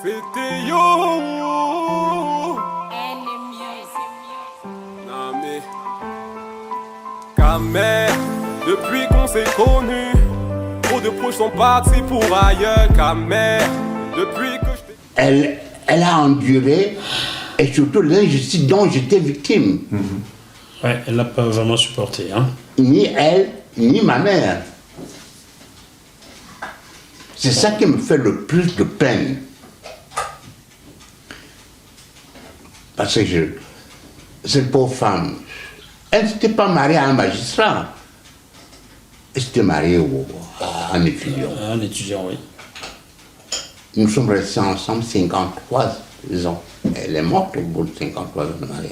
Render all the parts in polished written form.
C'était yo. Non mais Kamel, depuis qu'on s'est connus, trop de proches sont partis pour ailleurs. Kamel, depuis que je t'ai... Elle a enduré, et surtout l'injustice dont j'étais victime. Ouais, elle n'a pas vraiment supporté. Hein. Ni elle, ni ma mère. C'est ça qui me fait le plus de peine. Parce que cette pauvre femme, elle ne s'était pas mariée à un magistrat. Elle s'était mariée à un étudiant. Un étudiant, oui. Nous sommes restés ensemble 53 ans. Elle est morte au bout de 53 ans de mariage.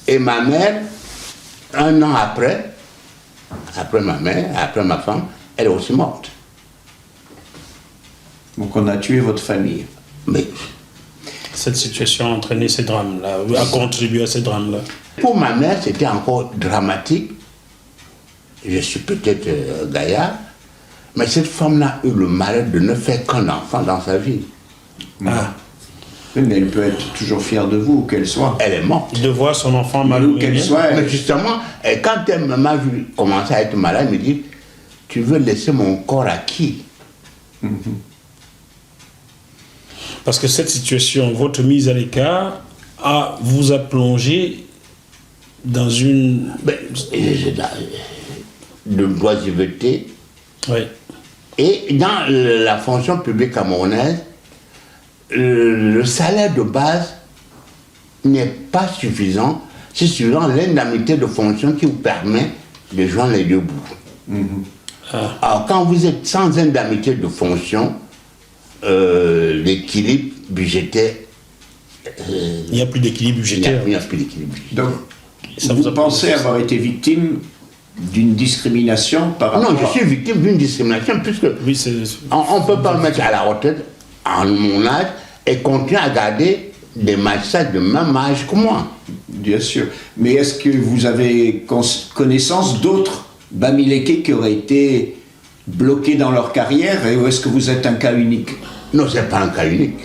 Et ma mère, un an après ma mère, après ma femme, elle est aussi morte. Donc on a tué votre famille. Mais Cette situation a entraîné ces drames-là, a contribué à ces drames-là. pour ma mère, c'était encore dramatique. Je suis peut-être gaillard, mais cette femme-là a eu le malheur de ne faire qu'un enfant dans sa vie. Ah. Oui, mais elle peut être toujours fière de vous, où qu'elle soit. Elle est morte. De voir son enfant Où malheureux. qu'elle soit. Mais justement, quand elle m'a vu commencer à être malade, elle me dit, tu veux laisser mon corps à qui? Parce que cette situation, votre mise à l'écart, vous a plongé dans une... De l'oisiveté. Oui. Et dans la fonction publique camerounaise, le salaire de base n'est pas suffisant. C'est suivant l'indemnité de fonction qui vous permet de joindre les deux bouts. Alors, quand vous êtes sans indemnité de fonction, l'équilibre budgétaire... Il n'y a plus d'équilibre budgétaire. Il n'y a plus d'équilibre budgétaire. Donc, Ça vous vous a pensez avoir été victime d'une discrimination par rapport Non, je suis victime d'une discrimination puisque Oui, c'est... on ne peut pas me mettre à la retraite en mon âge et continuer à garder des magistrats de même âge que moi. Bien sûr. Mais est-ce que vous avez connaissance d'autres Bamileke qui auraient été bloqués dans leur carrière, ou est-ce que vous êtes un cas unique? Non, ce n'est pas un cas unique.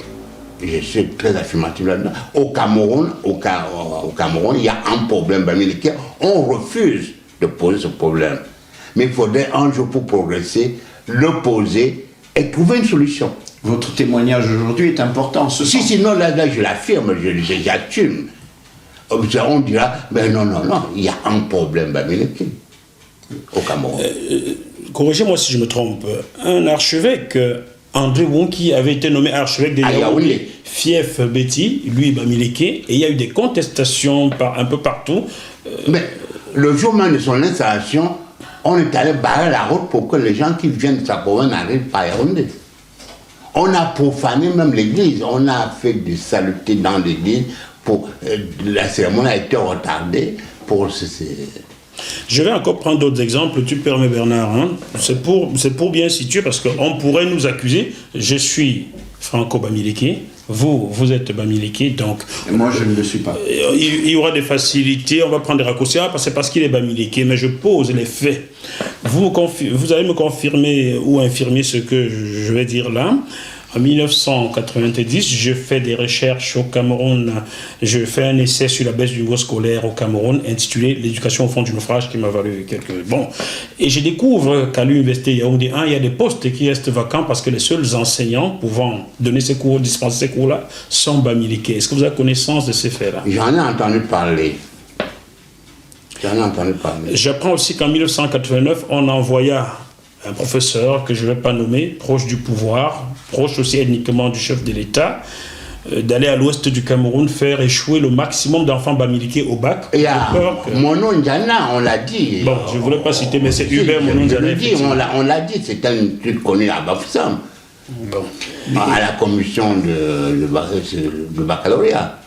Je suis très affirmatif là-dedans. Au Cameroun, il y a un problème bamileke. On refuse de poser ce problème. Mais il faudrait un jour pour progresser, le poser et trouver une solution. Votre témoignage aujourd'hui est important en ce Si, sens. sinon, là, je l'affirme, j'assume. On dira, mais non, il y a un problème bamileke au Cameroun. Corrigez-moi si je me trompe. Un archevêque, André Wonki, avait été nommé archevêque de Yaoundé. Yaoundé, fief Betty, lui Bamileke, et il y a eu des contestations un peu partout. Mais le jour même de son installation, on est allé barrer la route pour que les gens qui viennent de sa province n'arrivent pas à Yaoundé. On a profané même l'église, on a fait des salutés dans l'église, la cérémonie a été retardée pour... Je vais encore prendre d'autres exemples, tu permets Bernard, hein? C'est pour bien situer, parce qu'on pourrait nous accuser, je suis franco-bamileke, vous êtes bamileke, donc... Et moi, je ne le suis pas. Il y aura des facilités, on va prendre des raccourcis, c'est parce qu'il est bamileke, mais je pose les faits. Vous allez me confirmer ou infirmer ce que je vais dire là. En 1990, je fais des recherches au Cameroun. Je fais un essai sur la baisse du niveau scolaire au Cameroun intitulé L'éducation au fond du naufrage qui m'a valu quelques... Bon. Et je découvre qu'à l'université Yaoundé 1, il y a des postes qui restent vacants parce que les seuls enseignants pouvant donner ces cours, dispenser ces cours-là, sont bamileke. Est-ce que vous avez connaissance de ces faits-là? J'en ai entendu parler. J'apprends aussi qu'en 1989, on envoya un professeur que je ne vais pas nommer, proche du pouvoir, proche aussi ethniquement du chef de l'État, d'aller à l'ouest du Cameroun faire échouer le maximum d'enfants bamileke au bac. Et Mono Ndiana, on l'a dit. Bon, je ne voulais pas citer, mais c'est Hubert Mono Ndiana. On l'a dit, c'est un truc connu à Bafoussam. Bon. À la commission de baccalauréat.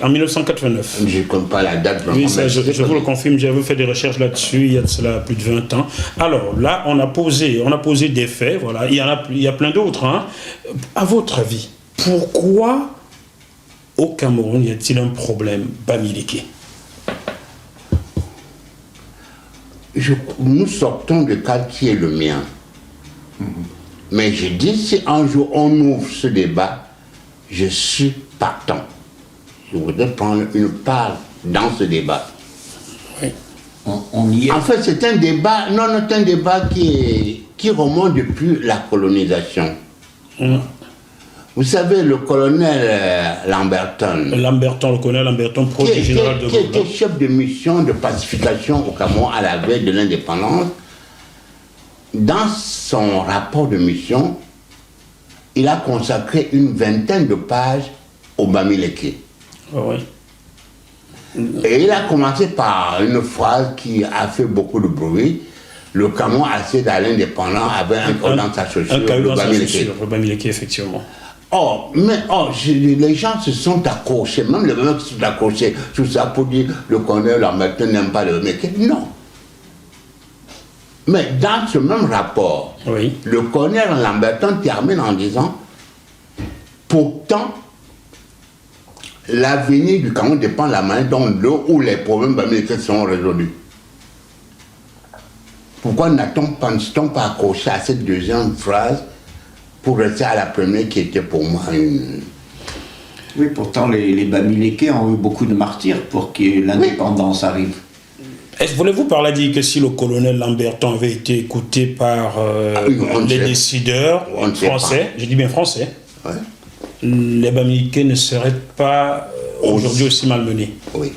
En 1989. Je ne compte pas la date. Oui, ça, je vous le confirme, j'avais fait des recherches là-dessus il y a de cela plus de 20 ans. Alors là, on a posé des faits, voilà. Il y a plein d'autres. Hein. À votre avis, pourquoi au Cameroun y a-t-il un problème bamileke? Nous sortons du cas qui est le mien. Mais je dis, si un jour on ouvre ce débat, je suis partant. Je voudrais prendre une part dans ce débat. Oui. On y est. En fait, c'est un débat, non, c'est un débat qui remonte depuis la colonisation. Vous savez, le colonel Lamberton, Le colonel Lamberton, proche du général de qui Gaulle. était chef de mission de pacification au Cameroun à la veille de l'indépendance, dans son rapport de mission, il a consacré une vingtaine de pages au Bamileke. Oui. Et il a commencé par une phrase qui a fait beaucoup de bruit. Le Cameroun accède à l'indépendance avec un code dans sa chaussure, le Bamileke, effectivement. Les gens se sont accrochés, même les mecs se sont accrochés sur ça pour dire le colonel Lamberton n'aime pas le Bamileke. Non. Mais dans ce même rapport, Oui. le colonel Lamberton termine en disant pourtant, l'avenir du Cameroun dépend de la manière dont ou les problèmes bamileke seront résolus. Pourquoi n'a-t-on pas accroché à cette deuxième phrase pour rester à la première qui était pour moi une... Oui, pourtant les Bamileke ont eu beaucoup de martyrs pour que l'indépendance arrive. Voulez-vous par là dire que si le colonel Lamberton avait été écouté par les décideurs français, je dis bien français, Ouais. les Bamileke ne seraient pas aujourd'hui aussi malmenés? Oui,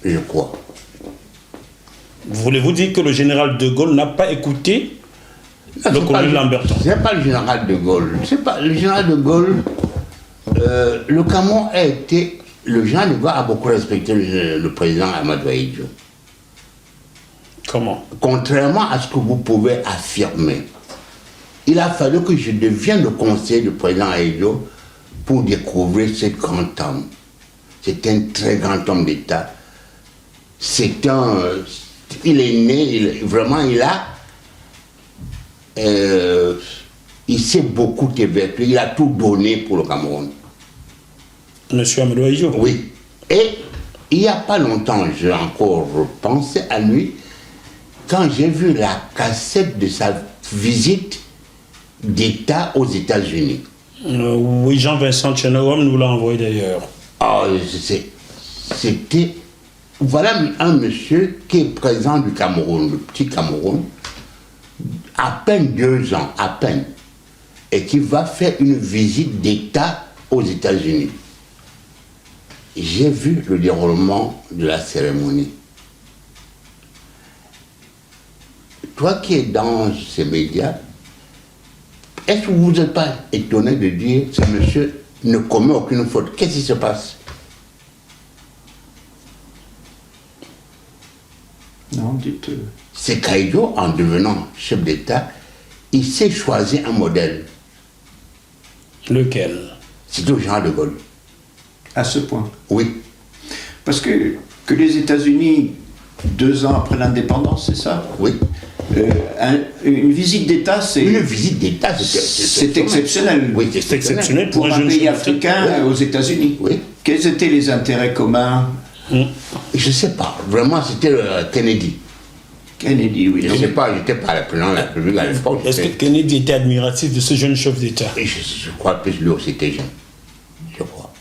je crois. Voulez-vous dire que le général de Gaulle n'a pas écouté le colonel Lamberton? C'est pas le général de Gaulle. C'est pas le général de Gaulle. Le Cameroun a été... Le général de Gaulle a beaucoup respecté le président Amadou Ahidjo. Comment? Contrairement à ce que vous pouvez affirmer, il a fallu que je devienne le conseiller du président Ahidjo pour découvrir ce grand homme. C'est un très grand homme d'État. Il est né, il s'est beaucoup évertué, il a tout donné pour le Cameroun. Monsieur Amadou Ahidjo? Oui. Et il n'y a pas longtemps, j'ai encore pensé à lui quand j'ai vu la cassette de sa visite d'État aux États-Unis. Oui, Jean-Vincent Tchénérom nous l'a envoyé d'ailleurs. C'était... Voilà un monsieur qui est présent du Cameroun, le petit Cameroun, à peine 2 ans, à peine, et qui va faire une visite d'État aux États-Unis. J'ai vu le déroulement de la cérémonie. Toi qui es dans ces médias, est-ce que vous n'êtes pas étonné de dire que ce monsieur ne commet aucune faute? Qu'est-ce qui se passe? Non, dites... C'est qu'Ahidjo, en devenant chef d'État, il s'est choisi un modèle. Lequel? C'est le général de Gaulle. À ce point. Oui. Parce que les États-Unis, 2 ans après l'indépendance, c'est ça? Oui. Une visite d'État, c'est... Une visite d'État, c'est exceptionnel. Oui, C'est exceptionnel Pour un jeune pays chef africain aux États-Unis. Oui. Quels étaient les intérêts communs? Je ne sais pas. Vraiment, c'était Kennedy. Kennedy, oui. Je ne sais pas, j'étais pas le président de la République à l'époque. Est-ce que Kennedy était admiratif de ce jeune chef d'État? Je crois que lui aussi était jeune. Je crois.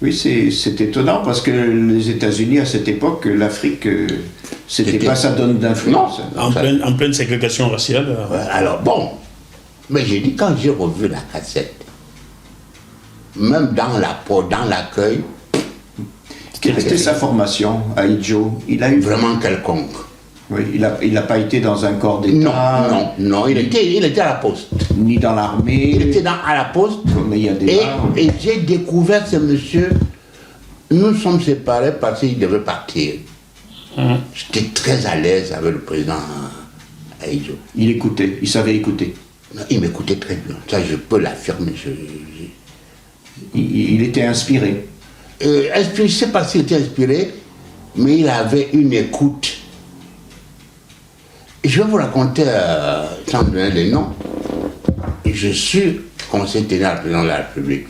Oui, c'est étonnant parce que les États-Unis, à cette époque, l'Afrique, c'était pas sa zone d'influence. En pleine ségrégation raciale. Ouais, alors bon, mais j'ai dit quand j'ai revu la cassette, même dans l'accueil, Quelle était sa formation, Ahidjo? Il a eu vraiment quelconque. Oui, il n'a pas été dans un corps d'État. Non, il était à la poste. Ni dans l'armée. Il était à la poste. Mais il y a des et j'ai découvert ce monsieur. Nous sommes séparés parce qu'il devait partir. J'étais très à l'aise avec le président Ahidjo. Il écoutait, il savait écouter. Il m'écoutait très bien. Ça, je peux l'affirmer. Il était inspiré. Je ne sais pas s'il était inspiré, mais il avait une écoute. Je vais vous raconter, sans donner des noms, je suis conseiller général à la présidence de la République.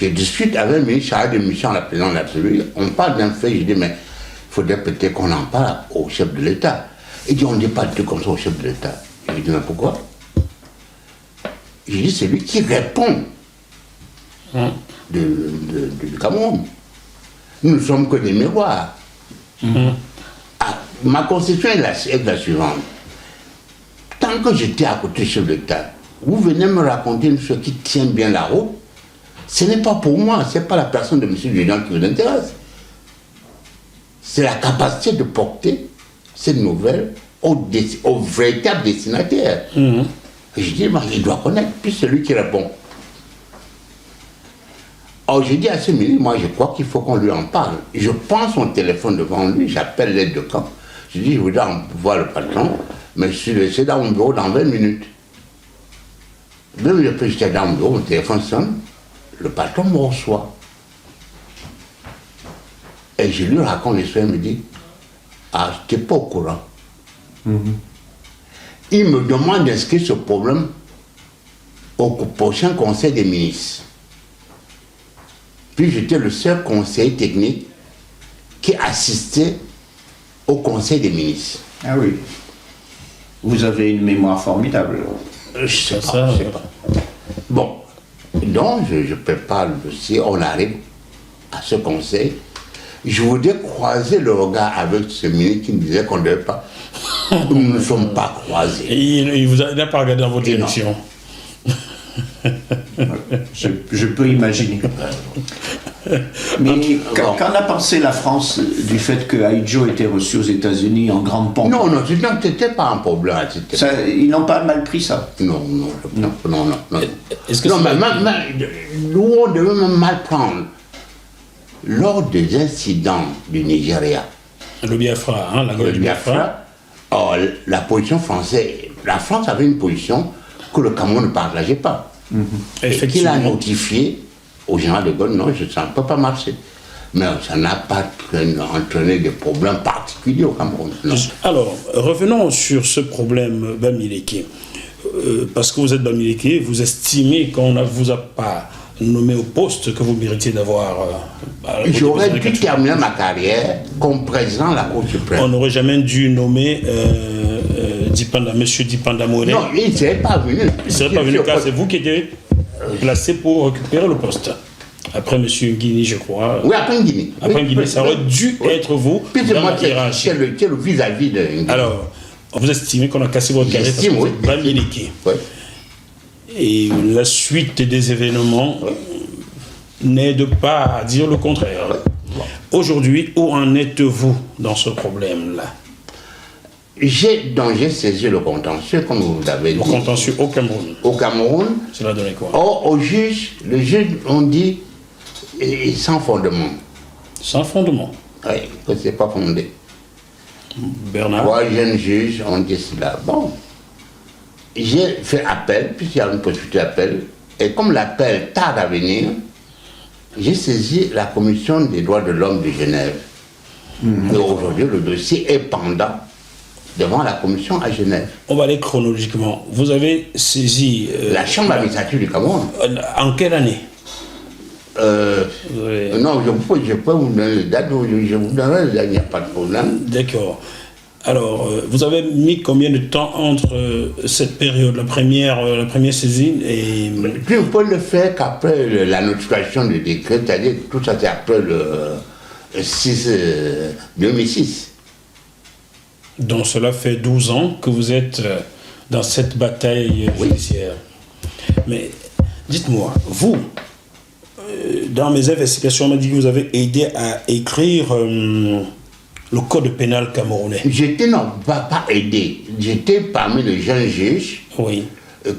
Je discute avec le ministre chargé de mission à la présidence de la République. On parle d'un fait, je dis, mais il faudrait peut-être qu'on en parle au chef de l'État. Il dit, on ne dit pas de trucs comme ça au chef de l'État. Je dis, mais pourquoi? Je dis, c'est lui qui répond du Cameroun. Nous ne sommes que des miroirs. Ah, ma conception est la suivante. Tant que j'étais à côté du chef d'État, vous venez me raconter une chose qui tient bien la route, ce n'est pas pour moi, ce n'est pas la personne de M. Julien qui vous intéresse. C'est la capacité de porter cette nouvelle au véritable destinataire. Et je dis, il doit connaître, puis c'est lui qui répond. Alors j'ai dit à ce ministre, moi je crois qu'il faut qu'on lui en parle. Je prends son téléphone devant lui, j'appelle l'aide de camp. Je dis, je voudrais voir le patron, mais je suis laissé dans mon bureau dans 20 minutes. 2 minutes après, j'étais dans mon bureau, mon téléphone sonne, le patron me reçoit. Et je lui raconte l'histoire, il me dit, ah, je n'étais pas au courant. Il me demande d'inscrire ce problème au prochain conseil des ministres. Puis j'étais le seul conseiller technique qui assistait au conseil des ministres. Ah oui. Vous avez une mémoire formidable. Je sais pas. Bon, donc je prépare le dossier, on arrive à ce conseil. Je voudrais croiser le regard avec ce ministre qui me disait qu'on ne devait pas. Nous ne sommes pas croisés. Il n'a pas regardé dans votre direction. Je peux imaginer. Mais qu'en a pensé la France du fait que Ahidjo était reçu aux États-Unis en grande pompe? Non, c'était pas un problème. Ils n'ont pas mal pris ça? Non. Est-ce que non, mais nous, on devait même mal prendre. Lors des incidents du Nigeria, le Biafra, la guerre du Biafra, la position française, la France avait une position que le Cameroun ne partageait pas. Et qu'il a notifié au général de Gaulle, non, ça ne peut pas marcher. Mais ça n'a pas entraîné des problèmes particuliers au Cameroun. Non. Alors, revenons sur ce problème Bamileke. Parce que vous êtes Bamileke, vous estimez qu'on ne vous a pas nommé au poste que vous méritez d'avoir. J'aurais dû terminer ma carrière comme président de la Cour suprême. On n'aurait jamais dû nommer M. Dipanda Mouré. Non, il ne serait pas venu. Il ne serait pas venu car c'est vous qui étiez placé pour récupérer le poste. Après M. Nguini, je crois. Oui, après Nguini. Après Nguini, ça aurait dû être vous. Puis c'est moi qui est le vis-à-vis de Nguini. Alors, vous estimez qu'on a cassé votre carrière parce que vous êtes Bamileke. Oui. Et la suite des événements n'aide pas à dire le contraire. Aujourd'hui, où en êtes-vous dans ce problème-là? J'ai saisi le contentieux, comme vous l'avez dit. Le contentieux au Cameroun. Au Cameroun. Cela donnait quoi? Or, le juge, on dit, sans fondement. Sans fondement? Oui, que ce n'est pas fondé. Bernard? 3 jeunes juges ont dit cela. Bon. J'ai fait appel, puisqu'il y a une possibilité d'appel, et comme l'appel tarde à venir, j'ai saisi la Commission des droits de l'homme de Genève. Et aujourd'hui, le dossier est pendant devant la Commission à Genève. On va aller chronologiquement. Vous avez saisi... la Chambre administrative du Cameroun. En quelle année? Non, je peux vous donner les dates, je vous donnerai, il n'y a pas de problème. D'accord. Alors, vous avez mis combien de temps entre cette période, la première saisine et... Puis vous pouvez le faire qu'après la notification du décret, c'est-à-dire tout ça c'est après le 2006. Donc cela fait 12 ans que vous êtes dans cette bataille judiciaire. Mais dites-moi, vous, dans mes investigations, on m'a dit que vous avez aidé à écrire... le code pénal camerounais. J'étais, non, pas aidé. J'étais parmi les jeunes juges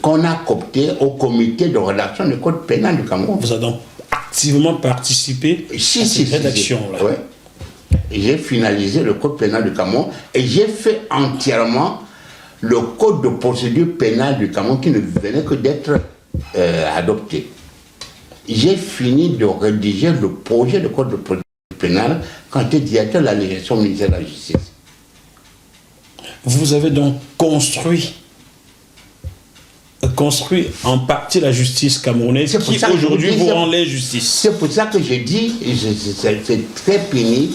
qu'on a coopté au comité de rédaction du code pénal du Cameroun. Vous avez donc activement participé à cette rédaction-là. Oui. J'ai finalisé le code pénal du Cameroun et j'ai fait entièrement le code de procédure pénale du Cameroun qui ne venait que d'être adopté. J'ai fini de rédiger le projet de code de procédure pénale quand j'étais directeur de la législation ministère de la Justice. Vous avez donc construit en partie la justice camerounaise qui aujourd'hui vous rend les justices. C'est pour ça que j'ai dit, c'est très pénible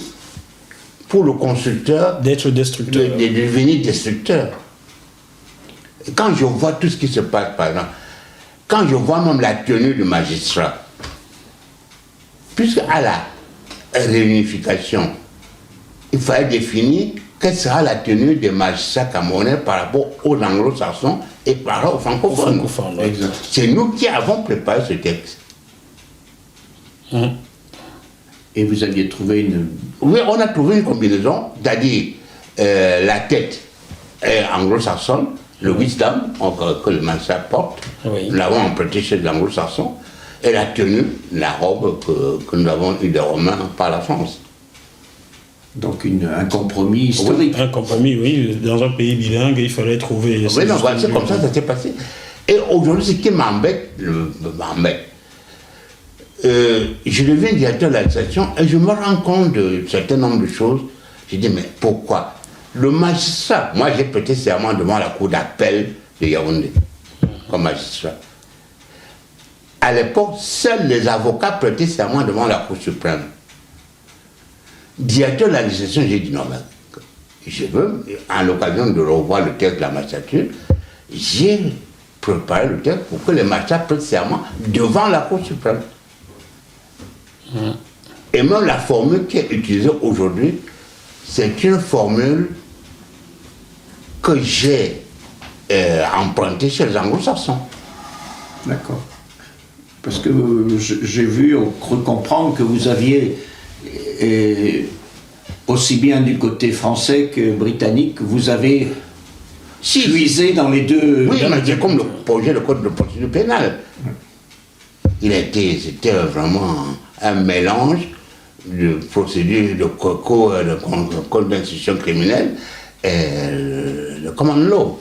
pour le constructeur d'être destructeur. De devenir destructeur. Quand je vois tout ce qui se passe, par exemple, quand je vois même la tenue du magistrat, puisqu'à la réunification, il fallait définir quelle sera la tenue des magistrats camerounais par rapport aux anglo-saxons et par rapport aux francophones. Ouais. C'est nous qui avons préparé ce texte. Et vous aviez trouvé une... Oui, on a trouvé une combinaison, c'est-à-dire la tête est anglo-saxonne, le wisdom que le magistrat porte, nous l'avons emprunté chez les anglo-saxons, et la tenue, la robe que nous avons eu des Romains par la France. Donc un compromis historique. Un compromis, oui. Dans un pays bilingue, il fallait trouver... Oui, non, voilà, c'est comme ça s'est passé. Et aujourd'hui, ce qui m'embête, je deviens directeur de l'administration et je me rends compte de certain nombre de choses. Je dis, mais pourquoi? Le magistrat, moi j'ai prêté serment devant la cour d'appel de Yaoundé, comme magistrat. À l'époque, seuls les avocats prêtaient serment devant la Cour suprême. Directeur de l'administration, j'ai dit non, mais je veux, à l'occasion de revoir le texte de la magistrature, j'ai préparé le texte pour que les magistrats prêtent serment devant la Cour suprême. Et même la formule qui est utilisée aujourd'hui, c'est une formule que j'ai empruntée chez les anglo-saxons. D'accord. Parce que j'ai vu, cru comprendre que vous aviez, aussi bien du côté français que britannique, vous avez puisé dans les deux... Oui, mais c'est comme le projet de code de procédure pénale. C'était vraiment un mélange de procédure de code d'instruction criminelle et le common law.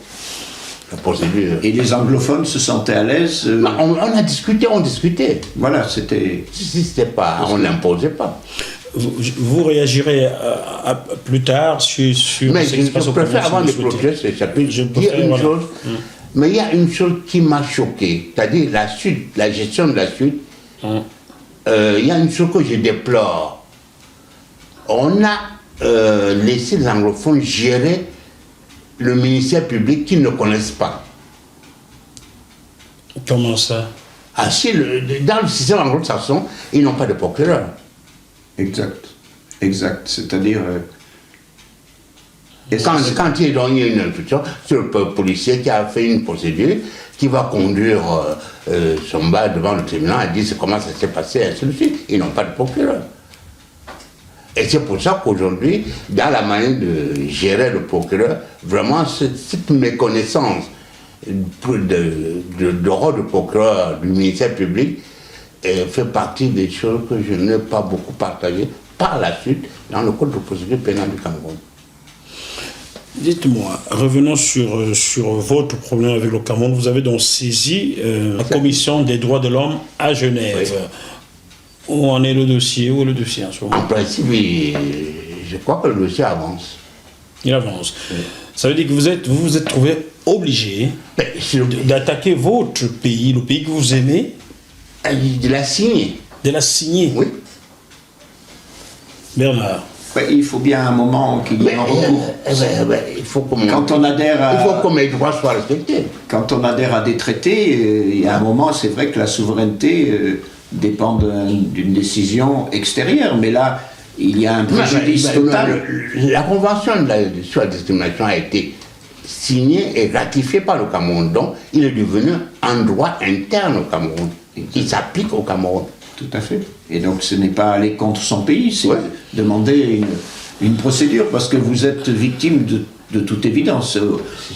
La procédure. Et les anglophones se sentaient à l'aise on a discuté, on discutait. Voilà, c'était... Si c'était pas, on n'imposait pas. Vous réagirez plus tard sur mais ce qui se passe au préfère avant de clôturer ce chapitre, dire une chose. Mais il y a une chose qui m'a choqué, c'est-à-dire la suite, la gestion de la suite. Il y a une chose que je déplore. On a laissé les anglophones gérer le ministère public qu'ils ne connaissent pas. Comment ça? Ah, si, dans le système anglo-saxon, ils n'ont pas de procureur. Exact. Exact. C'est-à-dire... Quand il y a une instruction sur le policier qui a fait une procédure, qui va conduire son bas devant le tribunal et dire comment ça s'est passé, ainsi de suite, ils n'ont pas de procureur. Et c'est pour ça qu'aujourd'hui, dans la manière de gérer le procureur, vraiment cette méconnaissance de rôle de procureur du ministère public fait partie des choses que je n'ai pas beaucoup partagées par la suite dans le code de procédure pénale du Cameroun. Dites-moi, revenons sur votre problème avec le Cameroun. Vous avez donc saisi la Commission des droits de l'homme à Genève. Oui. Où en est le dossier? Où est le dossier en ce moment? En principe, je crois que le dossier avance. Il avance. Oui. Ça veut dire que vous vous êtes trouvé obligé d'attaquer votre pays, le pays que vous aimez. De la signer. De la signer. Oui. Bernard. Il faut bien un moment qu'il y ait un recours. Il faut quand on adhère à... Il faut que mes droits soient respectés. Quand on adhère à des traités, il y a un moment, c'est vrai que la souveraineté dépend d'une décision extérieure, mais là, il y a un préjudice total. La convention sur la discrimination a été signée et ratifiée par le Cameroun, donc il est devenu un droit interne au Cameroun, qui s'applique au Cameroun. Tout à fait. Et donc ce n'est pas aller contre son pays, c'est demander une procédure, parce que vous êtes victime de toute évidence.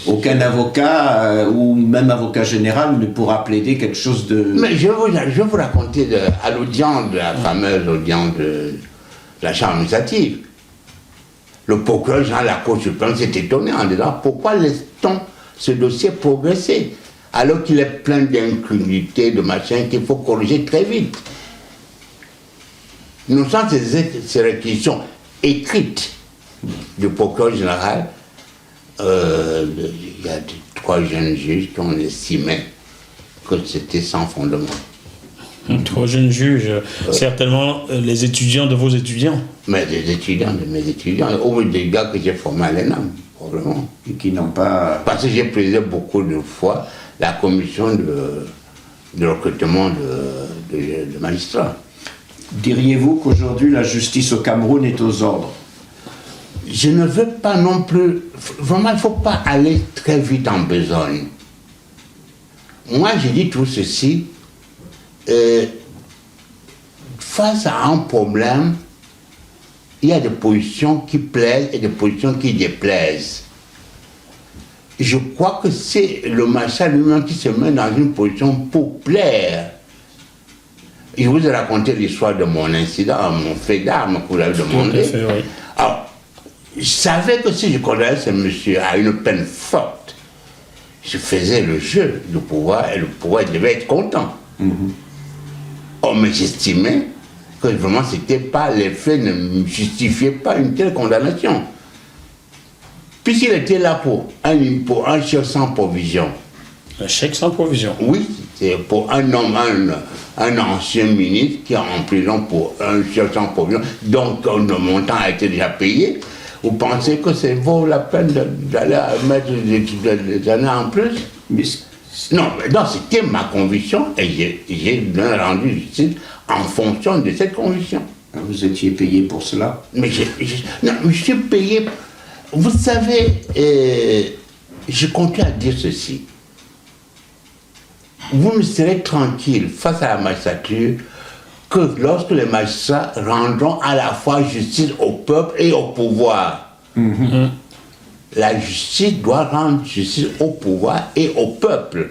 Aucun avocat ou même avocat général ne pourra plaider quelque chose de... Mais je vais vous raconter à l'audience, de la fameuse audience de la Chambre administrative. Le procureur général de la Cour suprême s'est étonné en disant pourquoi laisse-t-on ce dossier progresser alors qu'il est plein d'incrédulité, de machin qu'il faut corriger très vite. Nous sommes ces réquisitions écrites du procureur général. Il y a 3 jeunes juges qui ont estimé que c'était sans fondement. 3 jeunes juges, certainement les étudiants de vos étudiants. Mais des étudiants de mes étudiants, ou des gars que j'ai formés à l'ENAM, probablement. Et qui n'ont pas... Parce que j'ai présidé beaucoup de fois la commission de recrutement de magistrats. Diriez-vous qu'aujourd'hui la justice au Cameroun est aux ordres? Je ne veux pas non plus... Vraiment, il ne faut pas aller très vite en besogne. Moi, je dis tout ceci. Face à un problème, il y a des positions qui plaisent et des positions qui déplaisent. Je crois que c'est le magistrat lui-même qui se met dans une position pour plaire. Je vous ai raconté l'histoire de mon incident, mon fait d'armes que vous avez demandé. Tout à fait, oui. Alors, je savais que si je condamnais ce monsieur à une peine forte, je faisais le jeu du pouvoir et le pouvoir devait être content. Oh, mais j'estimais que vraiment c'était pas, les faits ne justifiaient pas une telle condamnation. Puisqu'il était là pour un chef sans provision. Un chèque sans provision. Oui, c'est pour un homme, un ancien ministre qui est en prison pour un chef sans provision, donc le montant a été déjà payé. Vous pensez que ça vaut la peine d'aller mettre des années en plus? Non, c'était ma conviction et j'ai rendu justice en fonction de cette conviction. Vous étiez payé pour cela? Mais je suis payé. Vous savez, je continue à dire ceci. Vous ne serez tranquille face à la magistrature que lorsque les magistrats rendront à la fois justice au peuple et au pouvoir. La justice doit rendre justice au pouvoir et au peuple.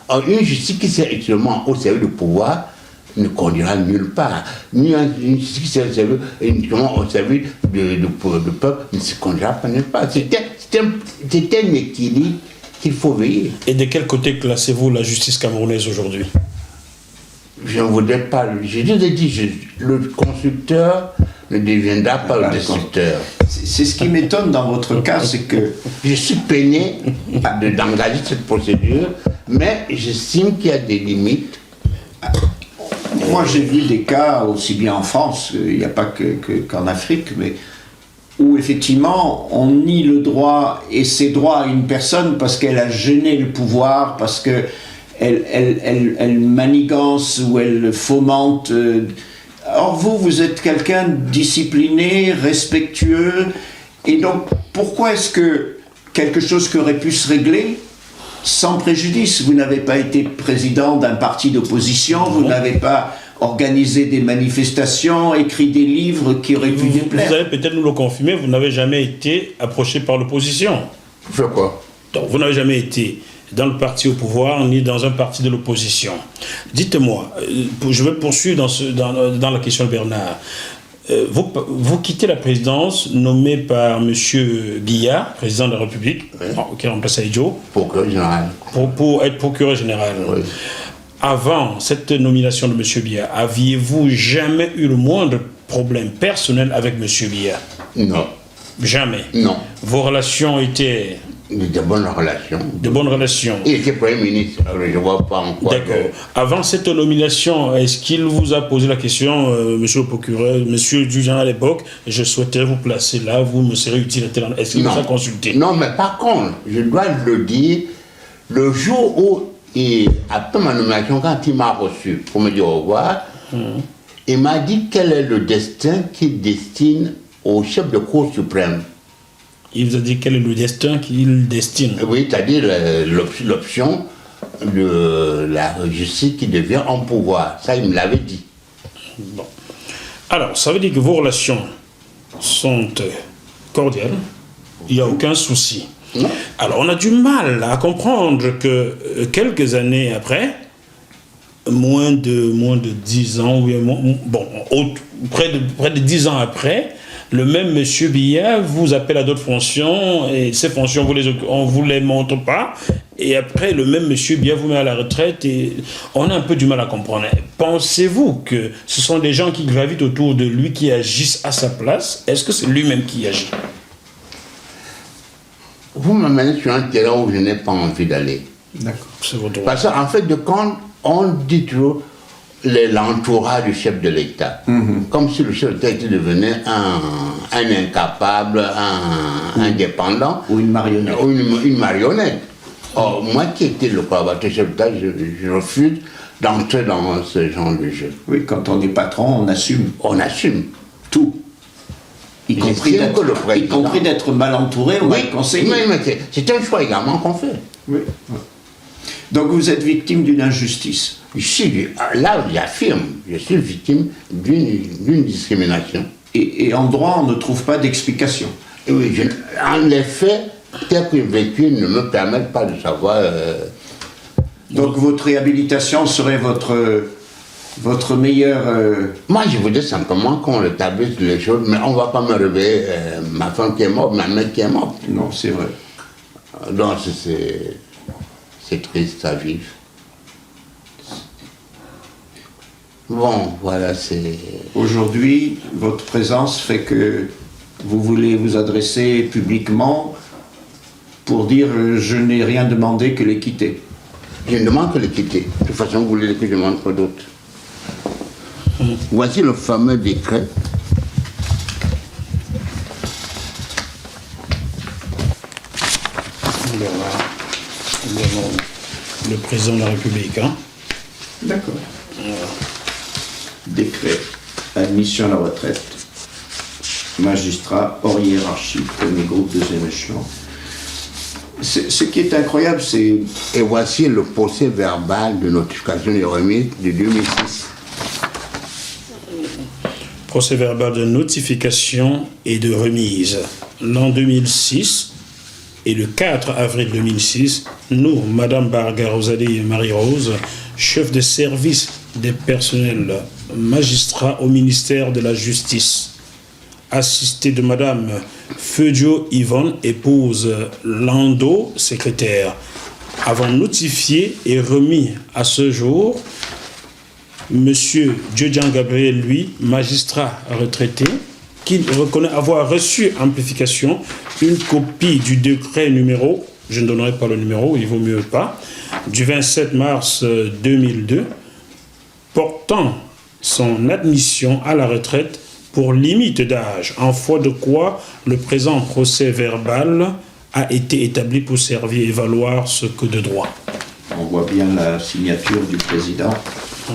Or, une justice qui sert uniquement au service du pouvoir ne conduira nulle part. Ni une justice qui sert uniquement au service du peuple ne se conduira pas nulle part. C'était un équilibre qu'il faut veiller. Et de quel côté classez-vous la justice camerounaise aujourd'hui? Je ne voudrais pas. Je vous ai dit, le constructeur ne deviendra pas le destructeur. C'est ce qui m'étonne dans votre cas, c'est que... Je suis peiné d'engager cette procédure, mais j'estime qu'il y a des limites. Moi, j'ai vu des cas, aussi bien en France, il n'y a pas qu'en Afrique, mais où effectivement, on nie le droit et ses droits à une personne parce qu'elle a gêné le pouvoir, parce qu'elle elle manigance ou elle fomente. Or, vous êtes quelqu'un de discipliné, respectueux, et donc, pourquoi est-ce que quelque chose qui aurait pu se régler sans préjudice? Vous n'avez pas été président d'un parti d'opposition, vous n'avez pas organisé des manifestations, écrit des livres qui auraient pu déplaire. Vous allez peut-être nous le confirmer, vous n'avez jamais été approché par l'opposition. Je fais quoi? Donc, vous n'avez jamais été dans le parti au pouvoir, ni dans un parti de l'opposition. Dites-moi, je vais poursuivre dans la question de Bernard. Vous quittez la présidence nommée par M. Biya, président de la République, qui remplace Aïdjo, Procureur général. Pour être procureur général. Oui. Avant cette nomination de M. Biya, aviez-vous jamais eu le moindre problème personnel avec M. Biya? Non. Jamais? Non. Vos relations étaient... De bonnes relations. De bonnes relations. Il était Premier ministre, alors je ne vois pas en quoi. D'accord. Avant cette nomination, est-ce qu'il vous a posé la question, monsieur le procureur, monsieur le juge à l'époque, je souhaiterais vous placer là, vous me serez utile? Est-ce qu'il vous a consulté? Non, mais par contre, je dois le dire, le jour où, après ma nomination, quand il m'a reçu pour me dire au revoir, il m'a dit quel est le destin qu'il destine au chef de Cour suprême. Il vous a dit quel est le destin qu'il destine? Oui, c'est-à-dire l'option de la justice qui devient en pouvoir. Ça, il me l'avait dit. Bon. Alors, ça veut dire que vos relations sont cordiales, il n'y a aucun souci. Non. Alors, on a du mal à comprendre que quelques années après, moins de 10 ans, oui, près de 10 ans après, le même monsieur Biya vous appelle à d'autres fonctions et ces fonctions, on ne vous les montre pas. Et après, le même monsieur Biya vous met à la retraite et on a un peu du mal à comprendre. Pensez-vous que ce sont des gens qui gravitent autour de lui qui agissent à sa place? Est-ce que c'est lui-même qui agit? Vous m'amenez sur un terrain où je n'ai pas envie d'aller. D'accord, c'est votre droit. Parce qu'en fait, quand on dit toujours l'entourage du chef de l'État, comme si le chef de l'État était devenu un incapable, un indépendant. Ou une marionnette. Ou une marionnette. Oh, moi qui étais le collaborateur chef d'État, je refuse d'entrer dans ce genre de jeu. Oui, quand on est patron, on assume On assume. tout. Y compris J'estime que le président- d'être mal entouré ou mal conseillé. mais c'est un choix également qu'on fait. Oui. Donc vous êtes victime d'une injustice. Ici, là, j'affirme, je suis victime d'une discrimination. Et en droit, on ne trouve pas d'explication. Et oui, en les faits, tels que vécu ne me permettent pas de savoir. Donc votre réhabilitation serait votre meilleur... Moi, je voudrais simplement qu'on rétablisse les choses, mais on ne va pas me réveiller ma femme qui est morte, ma mère qui est morte. Non, c'est vrai. Donc, c'est triste à vivre. Bon, voilà, c'est... Aujourd'hui, votre présence fait que vous voulez vous adresser publiquement pour dire je n'ai rien demandé que l'équité. Je ne demande que le quitter. De toute façon, vous voulez que je demande quoi d'autre. Voici le fameux décret. Le président de la République. Hein. D'accord. Décret. Admission à la retraite. Magistrat hors hiérarchie. Premier groupe, deuxième échelon. Ce qui est incroyable, c'est... Et voici le procès verbal de notification de remise de 2006. Procès verbal de notification et de remise. L'an 2006 et le 4 avril 2006, nous, Madame Bargarozadeh et Marie-Rose, chef de service des personnels magistrats au ministère de la Justice, assisté de Madame Feudio Yvonne, épouse Lando, secrétaire, avons notifié et remis à ce jour Monsieur Diodjan Gabriel, lui, magistrat retraité, qui reconnaît avoir reçu amplification une copie du décret numéro, je ne donnerai pas le numéro, il vaut mieux pas, du 27 mars 2002, portant son admission à la retraite pour limite d'âge, en foi de quoi le présent procès verbal a été établi pour servir et valoir ce que de droit. On voit bien la signature du président.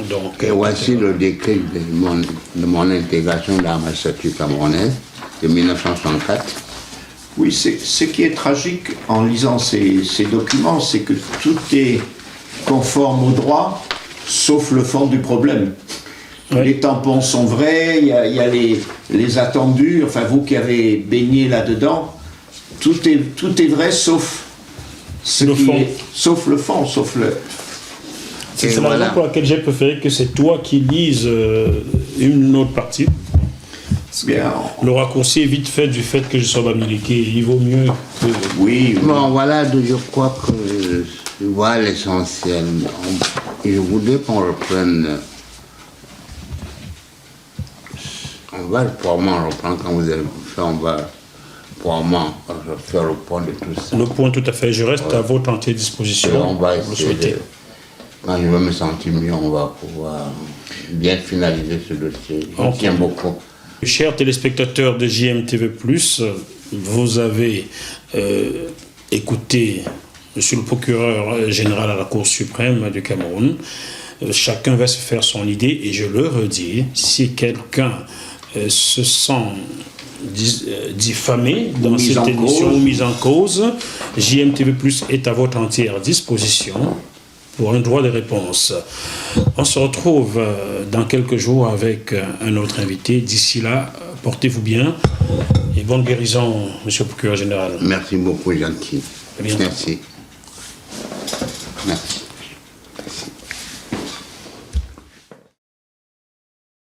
Donc, Et voici le décret de mon intégration dans ma statut camerounaise de 1964. Oui, ce qui est tragique en lisant ces documents, c'est que tout est conforme au droit, sauf le fond du problème. Oui. Les tampons sont vrais, il y a les attendus, enfin vous qui avez baigné là-dedans, tout est vrai sauf Le fond. sauf le fond, sauf le... c'est Et la voilà. raison pour laquelle j'ai préféré que c'est toi qui lises une autre partie. Bien, Le raccourci est vite fait du fait que je sois bamiliqué. Il vaut mieux que... oui, Bon, voilà, je crois que voilà l'essentiel. Je voudrais qu'on reprenne. On va probablement reprendre quand vous allez faire, on va probablement faire le point de tout ça. Le point tout à fait. Je reste à votre entière disposition. Et on va vous le essayer souhaitez. quand je vais me sentir mieux, on va pouvoir bien finaliser ce dossier. Je Ok. tiens beaucoup. Chers téléspectateurs de JMTV+, vous avez écouté Monsieur le procureur général à la Cour suprême du Cameroun. Chacun va se faire son idée et je le redis, si quelqu'un se sent diffamé dans Mise en cette émission cause. ou mise en cause, JMTV+ est à votre entière disposition pour un droit de réponse. On se retrouve dans quelques jours avec un autre invité. D'ici là, portez-vous bien et bonne guérison, Monsieur le procureur général. Merci beaucoup, gentil. À bientôt. Merci. Merci.